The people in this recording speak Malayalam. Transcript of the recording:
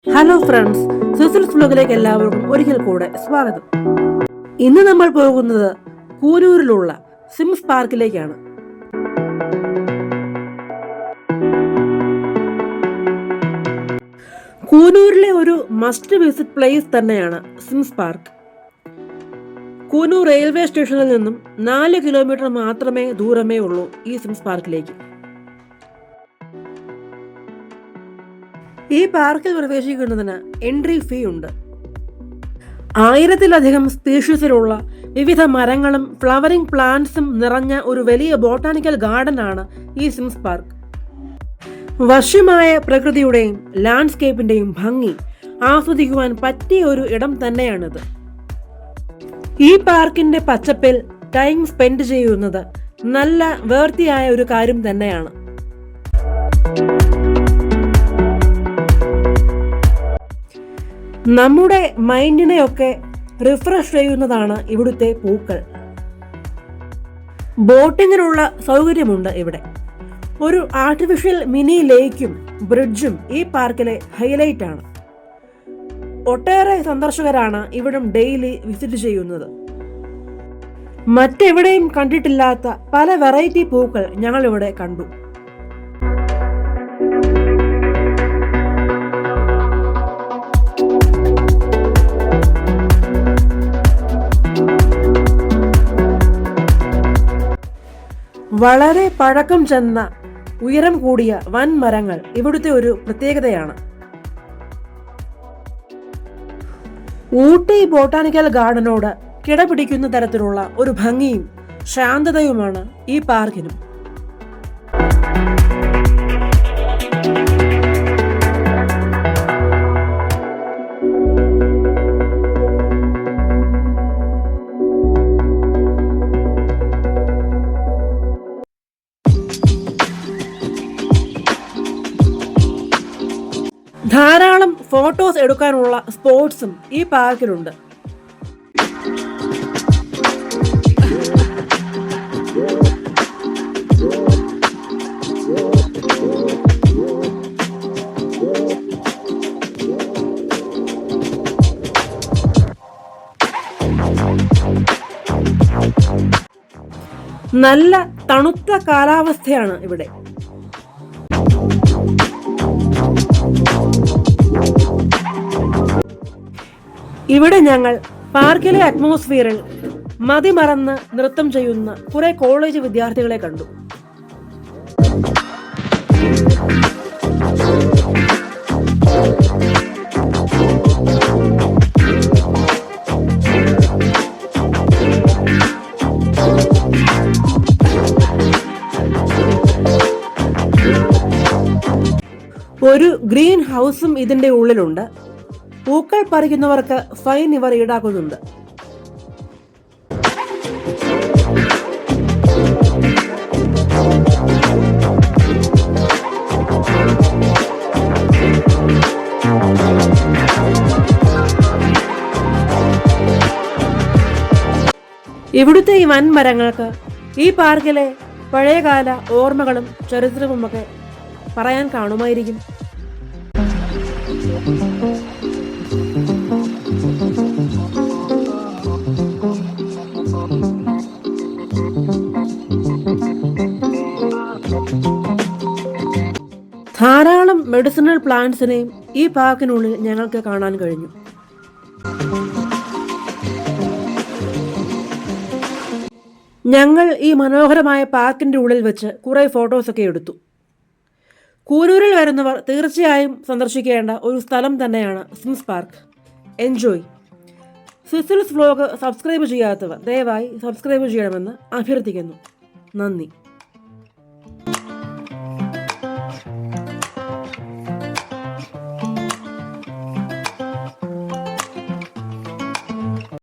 ഹലോ ഫ്രണ്ട്സ്, സിസിൽസ് വ്ലോഗിലേക്ക് എല്ലാവർക്കും ഒരിക്കൽ കൂടെ സ്വാഗതം. ഇന്ന് നമ്മൾ പോകുന്നത് കൂനൂരിലുള്ള സിംസ് പാർക്കിലേക്കാണ്. കൂനൂരിലെ ഒരു മസ്റ്റ് വിസിറ്റ് പ്ലേസ് തന്നെയാണ് സിംസ് പാർക്ക്. കൂനൂർ റെയിൽവേ സ്റ്റേഷനിൽ നിന്നും 4 കിലോമീറ്റർ മാത്രമേ ദൂരമേ ഉള്ളൂ ഈ സിംസ് പാർക്കിലേക്ക്. ഈ പാർക്കിൽ പ്രവേശിക്കുന്നതിന് എൻട്രി ഫീ ഉണ്ട്. 1000-ലധികം സ്പീഷീസിലുള്ള വിവിധ മരങ്ങളും ഫ്ലവറിംഗ് പ്ലാന്റ്സും നിറഞ്ഞ ഒരു വലിയ ബോട്ടാണിക്കൽ ഗാർഡൻ ആണ് ഈ സിംസ് പാർക്ക്. വശ്യമായ പ്രകൃതിയുടെയും ലാൻഡ്സ്കേപ്പിന്റെയും ഭംഗി ആസ്വദിക്കുവാൻ പറ്റിയ ഒരു ഇടം തന്നെയാണിത്. ഈ പാർക്കിന്റെ പച്ചപ്പിൽ ടൈം സ്പെൻഡ് ചെയ്യുന്നത് നല്ല വേർത്തിയായ ഒരു കാര്യം തന്നെയാണ്. നമ്മുടെ മൈൻഡിനെയൊക്കെ റിഫ്രഷ് ചെയ്യുന്നതാണ് ഇവിടുത്തെ പൂക്കൾ. ബോട്ടിങ്ങിനുള്ള സൗകര്യമുണ്ട് ഇവിടെ. ഒരു ആർട്ടിഫിഷ്യൽ മിനി ലേക്കും ബ്രിഡ്ജും ഈ പാർക്കിലെ ഹൈലൈറ്റ് ആണ്. ഒട്ടേറെ സന്ദർശകരാണ് ഇവിടം ഡെയിലി വിസിറ്റ് ചെയ്യുന്നത്. മറ്റെവിടെയും കണ്ടിട്ടില്ലാത്ത പല വെറൈറ്റി പൂക്കൾ ഞങ്ങൾ ഇവിടെ കണ്ടു. വളരെ പഴക്കം ചെന്ന ഉയരം കൂടിയ വൻ മരങ്ങൾ ഇവിടുത്തെ ഒരു പ്രത്യേകതയാണ്. ഊട്ടി ബോട്ടാണിക്കൽ ഗാർഡനോട് കിടപിടിക്കുന്ന തരത്തിലുള്ള ഒരു ഭംഗിയും ശാന്തതയുമാണ് ഈ പാർക്കിനും. ധാരാളം ഫോട്ടോസ് എടുക്കാനുള്ള സ്പോട്സും ഈ പാർക്കിലുണ്ട്. നല്ല തണുത്ത കാലാവസ്ഥയാണ് ഇവിടെ. ഇവിടെ ഞങ്ങൾ പാർക്കിലെ അറ്റ്മോസ്ഫിയറിൽ മതിമറന്ന് നൃത്തം ചെയ്യുന്ന കുറെ കോളേജ് വിദ്യാർത്ഥികളെ കണ്ടു. ഒരു ഗ്രീൻ ഹൗസും ഇതിന്റെ ഉള്ളിലുണ്ട്. പൂക്കൾ പറിക്കുന്നവർക്ക് ഫൈൻ ഇവർ ഈടാക്കുന്നുണ്ട്. ഇവിടുത്തെ ഈ വൻമരങ്ങൾക്ക് ഈ പാർക്കിലെ പഴയകാല ഓർമ്മകളും ചരിത്രവുമൊക്കെ പറയാൻ കാണുമായിരിക്കും. ധാരാളം മെഡിസിനൽ പ്ലാന്റ്സിനെയും ഈ പാർക്കിനുള്ളിൽ ഞങ്ങൾക്ക് കാണാൻ കഴിഞ്ഞു. ഞങ്ങൾ ഈ മനോഹരമായ പാർക്കിന്റെ ഉള്ളിൽ വെച്ച് കുറെ ഫോട്ടോസൊക്കെ എടുത്തു. കൂനൂരിൽ വരുന്നവർ തീർച്ചയായും സന്ദർശിക്കേണ്ട ഒരു സ്ഥലം തന്നെയാണ് സിംസ് പാർക്ക്. എൻജോയ്. സിസിൽസ് വ്ലോഗ് സബ്സ്ക്രൈബ് ചെയ്യാത്തവർ ദയവായി സബ്സ്ക്രൈബ് ചെയ്യണമെന്ന് അഭ്യർത്ഥിക്കുന്നു. നന്ദി.